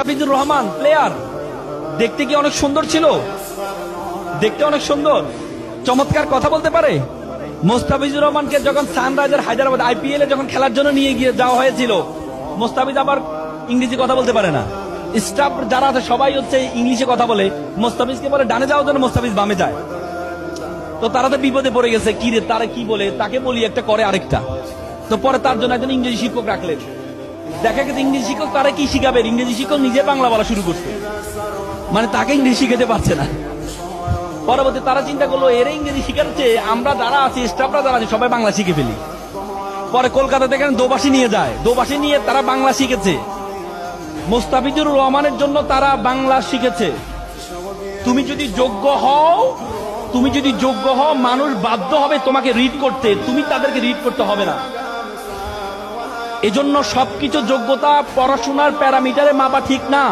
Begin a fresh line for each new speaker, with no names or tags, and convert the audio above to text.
Mostafizur Rahman player দেখতে কি অনেক সুন্দর ছিল? দেখতে অনেক সুন্দর, চমৎকার কথা বলতে পারে। মোস্তাফিজুর রহমানকে যখন সানরাইজার হায়দ্রাবাদ আইপিএল এ যখন খেলার জন্য নিয়ে গিয়ে যাওয়া হয়েছিল, মোস্তাফিজ আবার ইংরেজি কথা বলতে পারে না। স্টাফ যারা আছে সবাই হচ্ছে ইংলিশে কথা বলে, মোস্তাফিজকে বলে ডানে যাওয়ার জন্য, মোস্তাফিজ বামে যায়। তো তারা তো বিপদে পড়ে গেছে, কি রে তারা কি বলে, তাকে বলি একটা করে আরেকটা। তো পরে তার জন্য একজন ইংরেজি শিক্ষক রাখলেন। দেখা গেছে ইংরেজি শিক্ষক তারা কি শিখাবে, ইংরেজি শিক্ষক নিজে বাংলা বলা শুরু করছে, মানে তাকে ইংরেজি শিখাতে পারছে না। পরবর্তী তারা চিন্তা করলো এর ইংরেজি শিখাচ্ছে, আমরা যারা আছি স্টাফরা যারা আছে সবাই বাংলা শিখে ফেলি। পরে কলকাতা থেকে দোবাসী নিয়ে যায়, দোবাসী নিয়ে তারা বাংলা শিখেছে। মোস্তাফিজুর রহমানের জন্য তারা বাংলা শিখেছে। তুমি যদি যোগ্য হও, তুমি যদি যোগ্য হও, মানুষ বাধ্য হবে তোমাকে রিড করতে, তুমি তাদেরকে রিড করতে হবে না। এজন্য সবকিছু যোগ্যতা পড়াশোনার প্যারামিটারে মাপা ঠিক না।